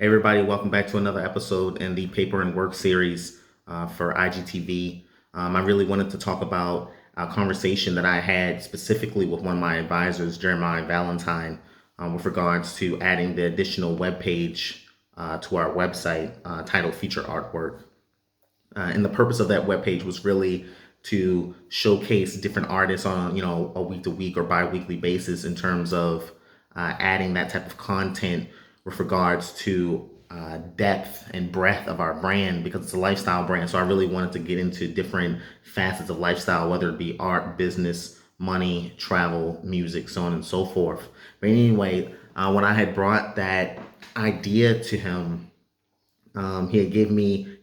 Hey everybody, welcome back to another episode in the Paper and Work series for IGTV. I really wanted to talk about a conversation that I had specifically with one of my advisors, Jeremiah Valentine, with regards to adding the additional web page to our website titled Feature Artwork. And the purpose of that webpage was really to showcase different artists on, a week to week or bi-weekly basis in terms of adding that type of content with regards to depth and breadth of our brand because it's a lifestyle brand. So I really wanted to get into different facets of lifestyle, whether it be art, business, money, travel, music, so on and so forth. But anyway, when I had brought that idea to him, he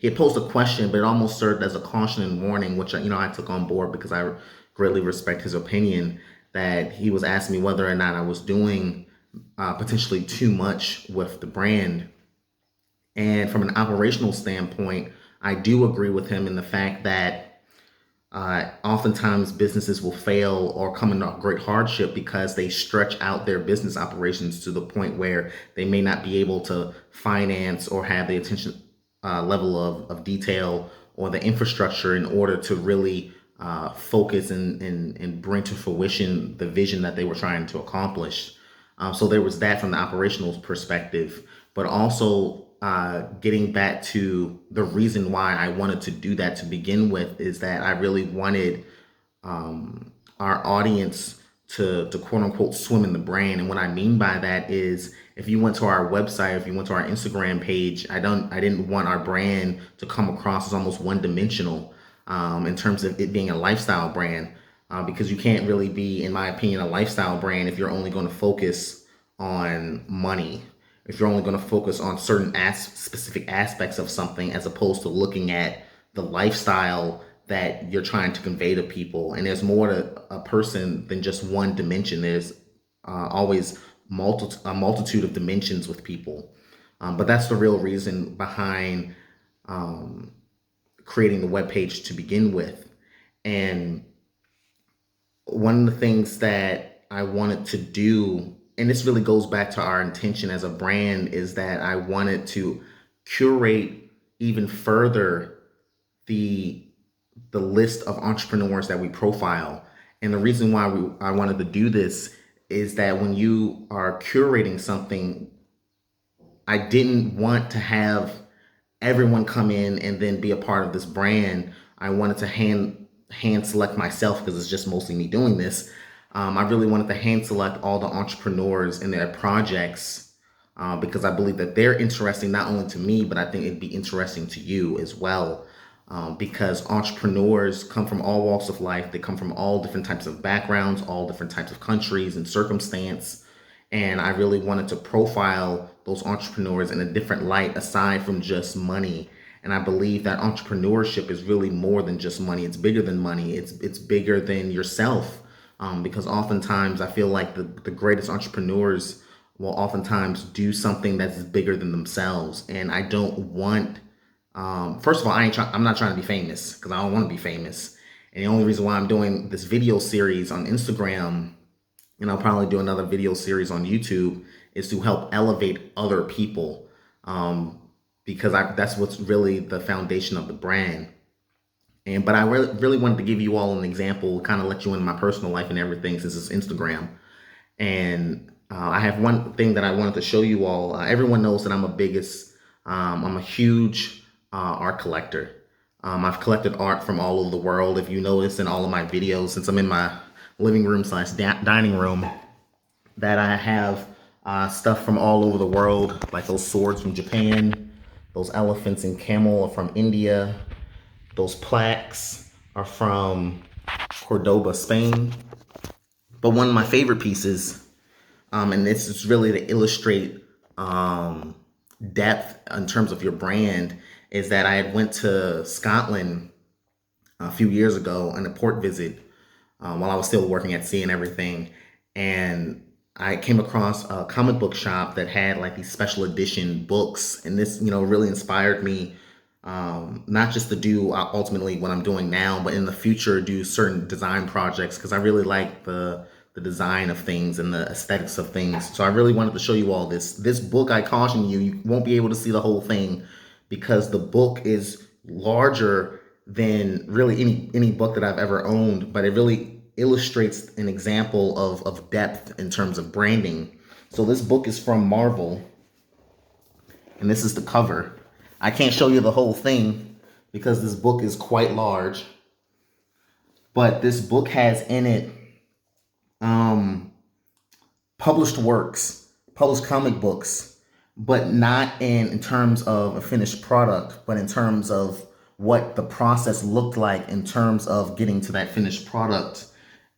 had posed a question, but it almost served as a caution and warning, which I took on board because I greatly respect his opinion. That he was asking me whether or not I was doing potentially too much with the brand. And from an operational standpoint, I do agree with him in the fact that oftentimes businesses will fail or come into great hardship because they stretch out their business operations to the point where they may not be able to finance or have the attention level of detail or the infrastructure in order to really focus and bring to fruition the vision that they were trying to accomplish. So there was that from the operational perspective, but also getting back to the reason why I wanted to do that to begin with is that I really wanted our audience to quote unquote swim in the brand. And what I mean by that is if you went to our website, if you went to our Instagram page, I didn't want our brand to come across as almost one dimensional in terms of it being a lifestyle brand. Because you can't really be, in my opinion, a lifestyle brand if you're only going to focus on money, if you're only going to focus on certain specific aspects of something as opposed to looking at the lifestyle that you're trying to convey to people. And there's more to a person than just one dimension. There's always a multitude of dimensions with people. But that's the real reason behind creating the webpage to begin with. And one of the things that I wanted to do, and this really goes back to our intention as a brand, is that I wanted to curate even further the list of entrepreneurs that we profile. And the reason why I wanted to do this is that when you are curating something, I didn't want to have everyone come in and then be a part of this brand. I wanted to hand select myself because it's just mostly me doing this. I really wanted to hand select all the entrepreneurs and their projects because I believe that they're interesting not only to me, but I think it'd be interesting to you as well. Because entrepreneurs come from all walks of life. They come from all different types of backgrounds, all different types of countries and circumstance. And I really wanted to profile those entrepreneurs in a different light aside from just money. And I believe that entrepreneurship is really more than just money. It's bigger than money. It's bigger than yourself. Because oftentimes I feel like the greatest entrepreneurs will oftentimes do something that's bigger than themselves. And I don't want, first of all, I'm not trying to be famous because I don't want to be famous. And the only reason why I'm doing this video series on Instagram, and I'll probably do another video series on YouTube, is to help elevate other people. Because that's what's really the foundation of the brand. But I really wanted to give you all an example, kind of let you into my personal life and everything since it's Instagram. And I have one thing that I wanted to show you all. Everyone knows that I'm a huge art collector. I've collected art from all over the world. If you notice in all of my videos, since I'm in my living room / dining room, that I have stuff from all over the world, like those swords from Japan, those elephants and camel are from India, those plaques are from Cordoba, Spain. But one of my favorite pieces, and this is really to illustrate depth in terms of your brand, is that I had went to Scotland a few years ago on a port visit while I was still working at sea and everything. And I came across a comic book shop that had like these special edition books. And this, really inspired me not just to do ultimately what I'm doing now, but in the future do certain design projects because I really like the the design of things and the aesthetics of things. So I really wanted to show you all this. This book, I caution you, you won't be able to see the whole thing because the book is larger than really any book that I've ever owned, but it really illustrates an example of depth in terms of branding. So this book is from Marvel, and this is the cover. I can't show you the whole thing because this book is quite large, but this book has in it published works, published comic books, but not in terms of a finished product, but in terms of what the process looked like in terms of getting to that finished product.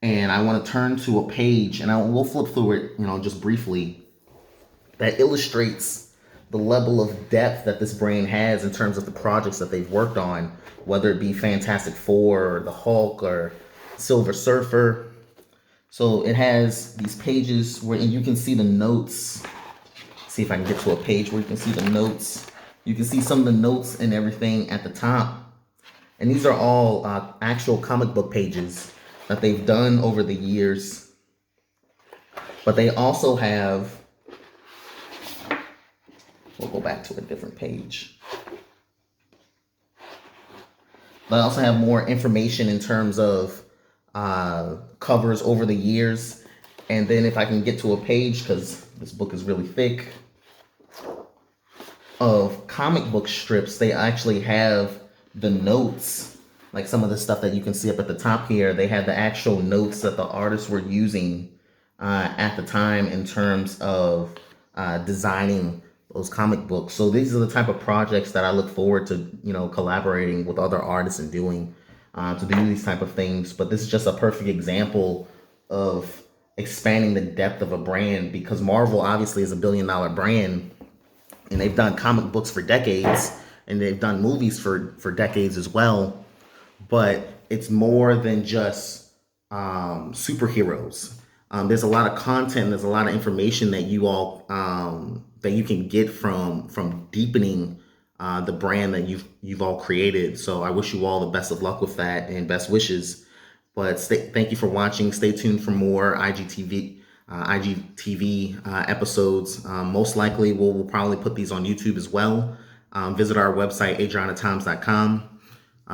And I want to turn to a page, and we'll flip through it, just briefly, that illustrates the level of depth that this brand has in terms of the projects that they've worked on, whether it be Fantastic Four or the Hulk or Silver Surfer. So it has these pages where you can see the notes. See if I can get to a page where you can see the notes. You can see some of the notes and everything at the top. And these are all actual comic book pages that they've done over the years. But they also have, we'll go back to a different page. They also have more information in terms of covers over the years. And then if I can get to a page, because this book is really thick, of comic book strips, they actually have the notes, like some of the stuff that you can see up at the top here. They have the actual notes that the artists were using at the time in terms of designing those comic books. So these are the type of projects that I look forward to, collaborating with other artists and doing to do these type of things. But this is just a perfect example of expanding the depth of a brand, because Marvel obviously is a billion-dollar brand, and they've done comic books for decades, and they've done movies for decades as well. But it's more than just superheroes. There's a lot of content, there's a lot of information that you all that you can get from deepening the brand that you've all created. So I wish you all the best of luck with that and best wishes. But thank you for watching. Stay tuned for more IGTV episodes. Most likely we'll probably put these on YouTube as well. Visit our website, adriannatimes.com.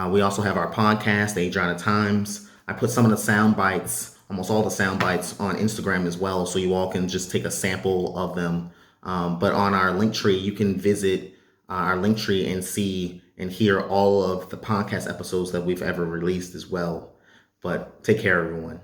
We also have our podcast, Adrianna Times. I put some of the sound bites, almost all the sound bites, on Instagram as well, so you all can just take a sample of them. But on our Linktree, you can visit our Linktree and see and hear all of the podcast episodes that we've ever released as well. But take care, everyone.